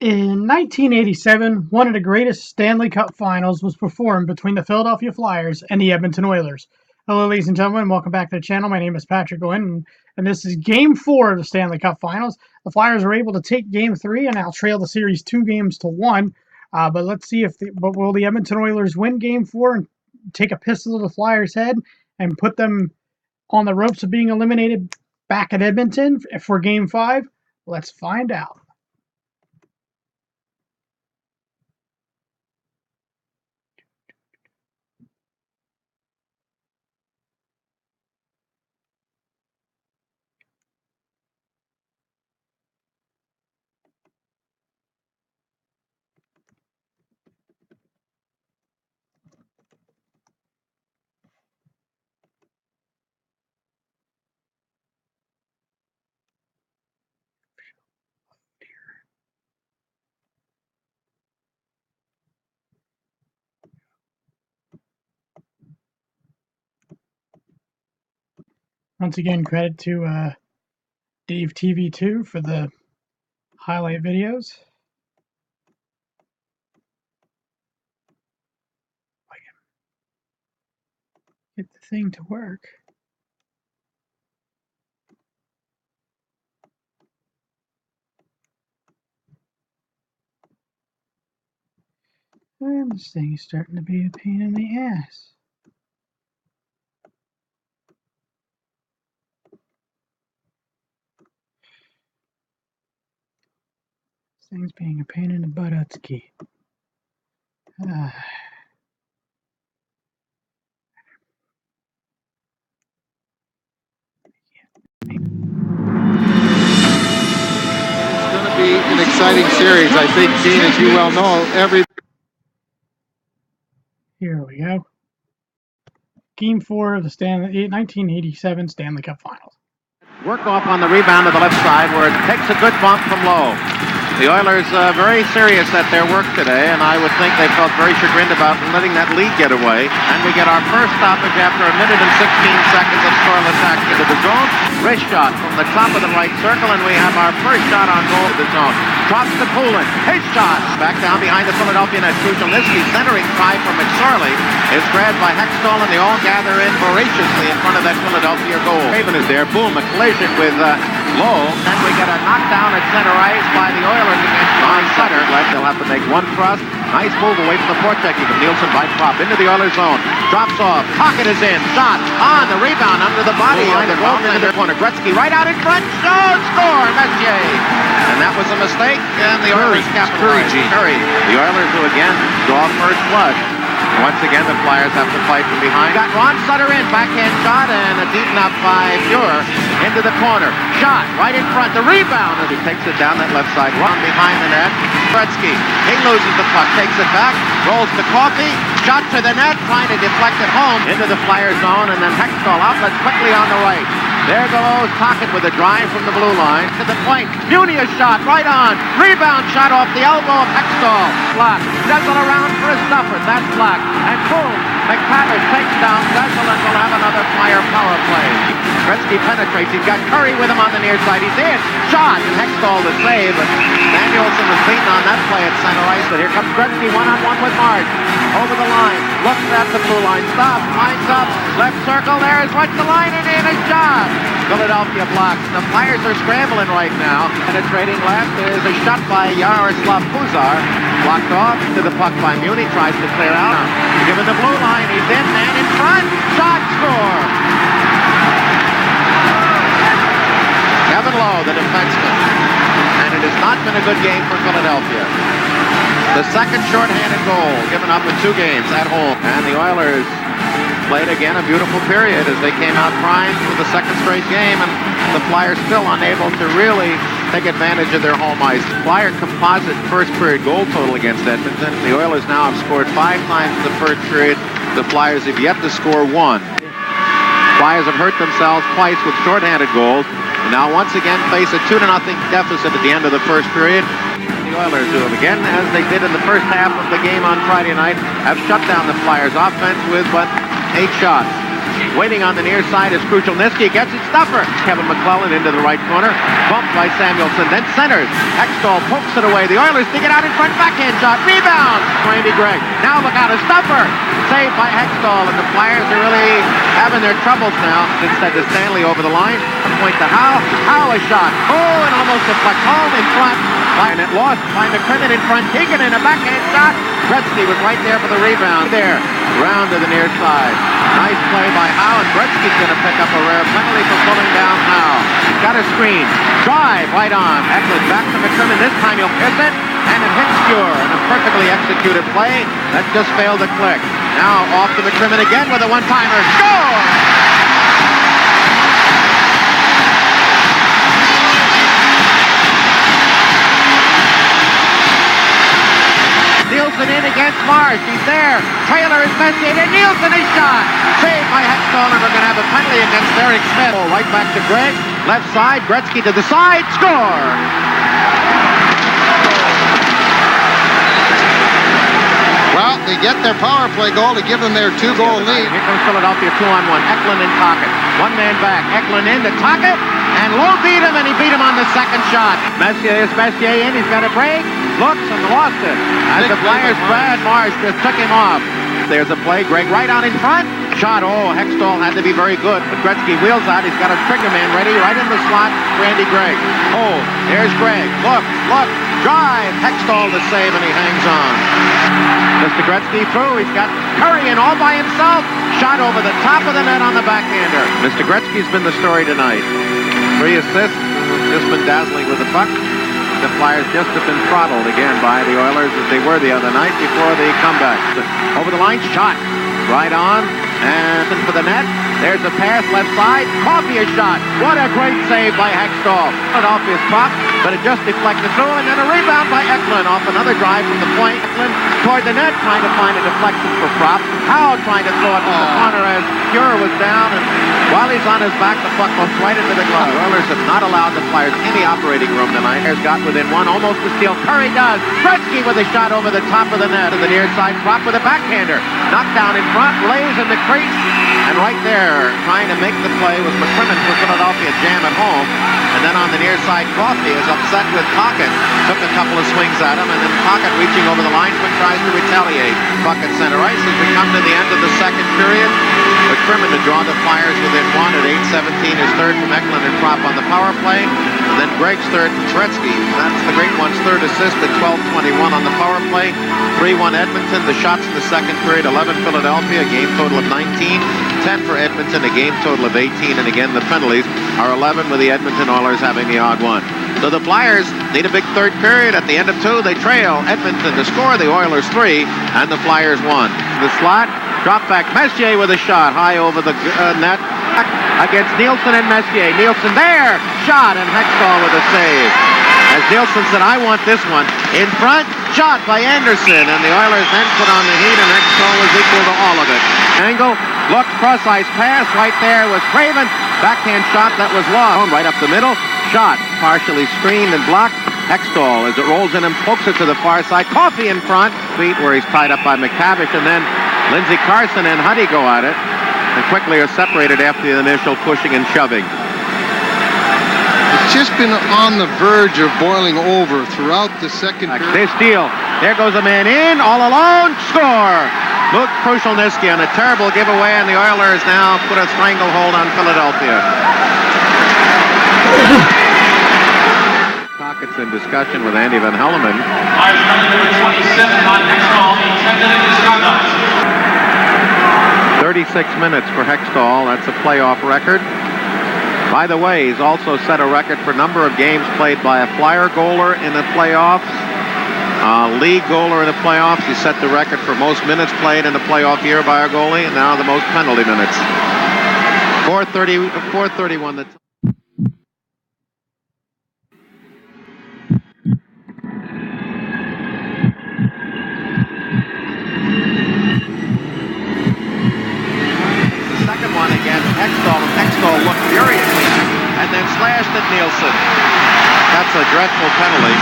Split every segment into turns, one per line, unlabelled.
In 1987, one of the greatest Stanley Cup finals was performed between the Philadelphia Flyers and the Edmonton Oilers. Hello, ladies and gentlemen. Welcome back to the channel. My name is Patrick Gwynn, and this is Game 4 of the Stanley Cup finals. The Flyers were able to take Game 3 and now trail the series 2-1. But let's see but will the Edmonton Oilers win Game 4 and take a pistol to the Flyers' head and put them on the ropes of being eliminated back at Edmonton for Game 5? Let's find out. Once again, credit to Dave TV2 for the highlight videos. I can get the thing to work. And this thing is starting to be a pain in the ass. This thing's being a pain in the butt-utski.
An exciting series. I think, Gene, as you well know,
Here we go. Game 4 of the 1987 Stanley Cup Finals.
Work off on the rebound to the left side where it takes a good bump from Lowe. The Oilers very serious at their work today, and I would think they felt very chagrined about letting that lead get away. And we get our first stoppage after a minute and 16 seconds of scoreless action into the zone. Wrist shot from the top of the right circle, and we have our first shot on goal to the zone. Drops to Poulin. His shot. Back down behind the Philadelphia net. Kuzhelnicki centering try from McSorley is grabbed by Hextall, and they all gather in voraciously in front of that Philadelphia goal. Raven is there. Boom. A collision with Lowe. And we get a knockdown at center ice by the Oilers against John Sutter. They'll have to make one thrust. Nice move away from the forecheck. Even Nielsen by prop into the Oilers zone. Drops off. Pocket is in. Shot on the rebound under the body of the goaltender. Corner. Gretzky right out in front. Score. Messier. And that was a mistake. And the Oilers capitalized. Curry. The Oilers who again draw first blood. Once again, the Flyers have to fight from behind. Got Ron Sutter in. Backhand shot and a deep enough by Fuhrer into the corner. Shot right in front. The rebound as he takes it down that left side. Run behind the net. Gretzky. He loses the puck. Takes it back. Rolls to Coffey. Shot to the net. Trying to deflect it home into the Flyers zone. And then Hextall outlets quickly on the right. There goes Tocchet with a drive from the blue line to the point. Muni a shot right on. Rebound shot off the elbow of Hextall. Block. Guzzle around for a stuffer. That's blocked. And boom. McTavish takes down Guzzle and will have another Flyer power play. Gretzky penetrates. He's got Curry with him on the near side. He's in. Shot. And Hextall to save. But Danielson was beaten on that play at center ice. But here comes Gretzky one-on-one with March. Over the line. Looks at the blue line. Stops. Lines up. Left circle. There is what's the line and in a shot. Philadelphia blocks. The Flyers are scrambling right now. Penetrating left is a shot by Yaroslav Puzar. Blocked off to the puck by Muni. Tries to clear out. Given the blue line. He's in. Man in front. Shot. Score. Kevin Lowe, the defenseman. And it has not been a good game for Philadelphia. The second shorthanded goal given up in 2 games at home. And the Oilers played again a beautiful period as they came out primed for the second straight game, and the Flyers still unable to really take advantage of their home ice. Flyer composite first period goal total against Edmonton. The Oilers now have scored 5 times in the first period. The Flyers have yet to score 1. Flyers have hurt themselves twice with shorthanded goals, and now once again face a 2-0 deficit at the end of the first period. The Oilers, who have again, as they did in the first half of the game on Friday night, have shut down the Flyers offense with but 8 shots. Waiting on the near side is Krushelnyski. Gets it. Stuffer. Kevin McClellan into the right corner. Bumped by Samuelson. Then centers. Hextall pokes it away. The Oilers dig it out in front. Backhand shot. Rebound. Randy Gregg. Now look out. A Stuffer. Saved by Hextall. And the Flyers are really having their troubles now. Instead to Stanley over the line. Point to Howe. Howe a shot. Oh, and almost deflects home in front. And it lost by McCrimmon in front. Keegan in a backhand shot. Gretzky was right there for the rebound. There. Round to the near side. Nice play by Howe, and Gretzky's going to pick up a rare penalty for pulling down Howe. Got a screen. Drive right on. Eklund back to McCrimmon. This time he'll kiss it, and it hits Cure. And a perfectly executed play that just failed to click. Now off to McCrimmon again with a one-timer. Score! Nielsen in against Marsh. He's there. Taylor is messing and Nielsen is shot. Saved by Hextall, and we're going to have a penalty against Derek Smith. Right back to Gregg. Left side. Gretzky to the side. Score!
Well, they get their power play goal to give them their two-goal lead.
Here comes Philadelphia 2-on-1. Eklund and Tocchet. One man back. Eklund in to Tocchet. And Lowe beat him, and he beat him on the second shot. Messier in. He's got a break. Looks and lost it. As the Flyers, Brad Marsh just took him off. There's a play. Gregg right out in front. Shot. Oh, Hextall had to be very good. But Gretzky wheels out. He's got a trigger man ready. Right in the slot. Randy Gregg. Oh, there's Gregg. Look. Drive. Hextall to save, and he hangs on. Mr. Gretzky through. He's got Curry in all by himself. Shot over the top of the net on the backhander. Mr. Gretzky's been the story tonight. 3 assists. Just been dazzling with the puck. The Flyers just have been throttled again by the Oilers as they were the other night before the comeback. Over the line, shot. Right on. And for the net. There's a pass left side. Coffey a shot. What a great save by Hextall. Philadelphia's pop, but it just deflected through, and then a rebound by Eklund off another drive from the point. Eklund toward the net, trying to find a deflection for Prop. Howe trying to throw it to the corner as Cure was down, and while he's on his back, the puck goes right into the glove. The Oilers have not allowed the Flyers any operating room tonight. Has got within one, almost to steal. Curry does. Gretzky with a shot over the top of the net. To the near side, Prop with a backhander. Knocked down in front, lays in the crease, and right there, trying to make the play was McCrimmon for Philadelphia. Jam at home. And then on the near side, Coffey is upset with Tocchet. Took a couple of swings at him, and then Tocchet reaching over the line, but tries to retaliate. Puck at center ice as we come to the end of the second period. McCrimmon to draw the Flyers within one at 8:17. His third from Eklund and Prop on the power play. And then Gregg's third from Gretzky. That's the great one's third assist at 12:21 on the power play. 3-1 Edmonton. The shots in the second period, 11 Philadelphia, a game total of 19. 10 for Edmonton, a game total of 18. And again, the penalties are 11 with the Edmonton Oilers having the odd one. So the Flyers need a big third period. At the end of 2, they trail Edmonton to score. The Oilers 3, and the Flyers 1. The slot, drop back. Messier with a shot high over the net against Nielsen and Messier. Nielsen there, shot, and Hextall with a save. As Nielsen said, I want this one. In front, shot by Anderson, and the Oilers then put on the heat, and Hextall was equal to all of it. Angle, looked, cross-ice pass, right there was Craven. Backhand shot that was lost. Right up the middle, shot, partially screened and blocked. Hextall, as it rolls in and pokes it to the far side. Coffey in front, feet where he's tied up by McTavish, and then Lindsey Carson and Huddy go at it, and quickly are separated after the initial pushing and shoving.
It's just been on the verge of boiling over throughout the second period.
They steal. There goes a man in, all alone, score! Luke Krushelnyski on a terrible giveaway, and the Oilers now put a stranglehold on Philadelphia. Tocchet's in discussion with Andy Van Hellemond.
Flyers number 27 on Hextall, a 10-minute misconduct.
36 minutes for Hextall. That's a playoff record. By the way, he's also set a record for number of games played by a Flyer goaler in the playoffs. League goaler in the playoffs. He set the record for most minutes played in a playoff year by a goalie, and now the most penalty minutes. 4:31. The second one against Hextall, and Hextall looked furiously and then slashed at Nielsen. That's a dreadful penalty.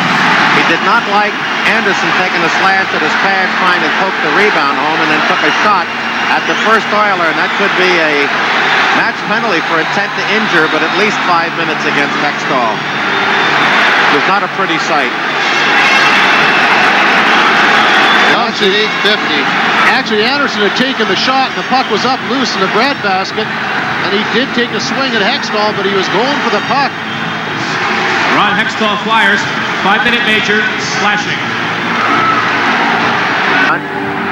He did not like Anderson taking a slash at his pad, trying to poke the rebound home, and then took a shot at the first Oiler, and that could be a match penalty for intent to injure, but at least 5 minutes against Hextall. It was not a pretty sight.
That's at 8:50.
Actually, Anderson had taken the shot, and the puck was up loose in the breadbasket, and he did take a swing at Hextall, but he was going for the puck.
Ron Hextall Flyers, 5-minute major, slashing.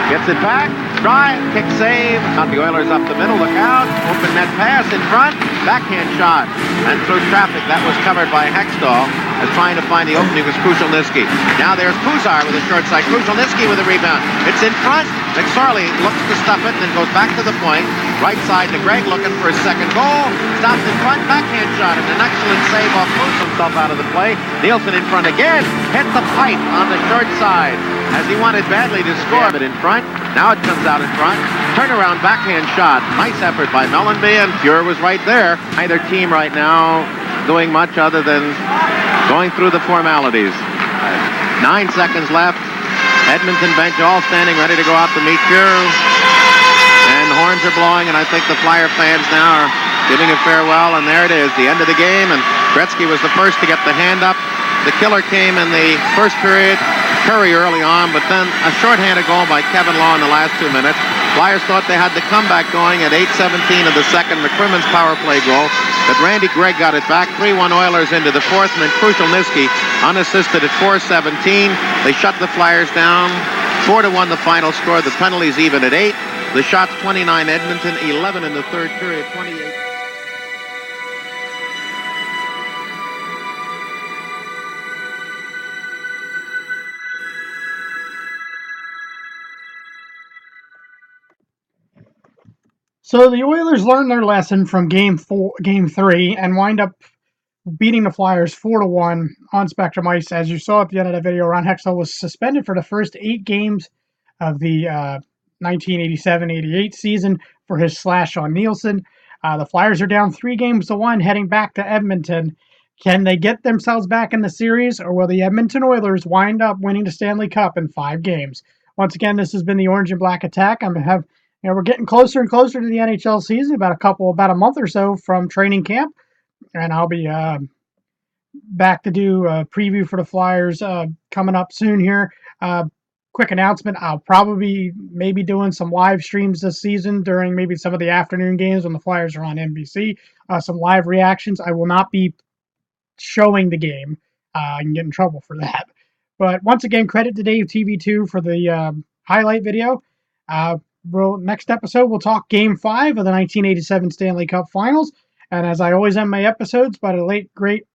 Gets it back, drive, kick save. Not the Oilers up the middle, look out. Open net pass in front, backhand shot. And through traffic, that was covered by Hextall as trying to find the opening was Krushelnyski. Now there's Puzar with a short side. Krushelnyski with a rebound. It's in front. McSorley looks to stuff it and then goes back to the point. Right side to Gregg looking for his second goal. Stops in front, backhand shot, and an excellent save off Moose himself out of the play. Nielsen in front again. Hit the pipe on the short side as he wanted badly to score. But in front. Now it comes out in front. Turnaround backhand shot. Nice effort by Mellanby, and Fuhr was right there. Neither team right now doing much other than going through the formalities. 9 seconds left. Edmonton bench all standing ready to go out to meet Fuhr. And horns are blowing, and I think the Flyer fans now are giving a farewell, and there it is, the end of the game, and Gretzky was the first to get the hand up. The killer came in the first period, Curry early on, but then a shorthanded goal by Kevin Law in the last 2 minutes. Flyers thought they had the comeback going at 8:17 of the second. McCrimmon's power play goal, but Randy Gregg got it back. 3-1 Oilers into the fourth, and then Krushelnyski unassisted at 4:17. They shut the Flyers down. 4-1 the final score. The penalties even at 8. The shots 29 Edmonton, 11 in the third period, 28.
So the Oilers learned their lesson from Game 3, and wind up beating the Flyers 4-1 on Spectrum Ice. As you saw at the end of the video, Ron Hextall was suspended for the first 8 games of the 1987-88 season for his slash on Nielsen. The Flyers are down 3-1 heading back to Edmonton. Can they get themselves back in the series, or will the Edmonton Oilers wind up winning the Stanley Cup in 5 games? Once again, this has been the Orange and Black Attack. We're getting closer and closer to the NHL season, about a month or so from training camp, and I'll be back to do a preview for the Flyers coming up soon here. Quick announcement, I'll probably maybe doing some live streams this season during maybe some of the afternoon games when the Flyers are on NBC. Some live reactions. I will not be showing the game. I can get in trouble for that. But once again, credit to Dave TV2 for the highlight video. Next episode, we'll talk Game 5 of the 1987 Stanley Cup Finals. And as I always end my episodes, by the late, great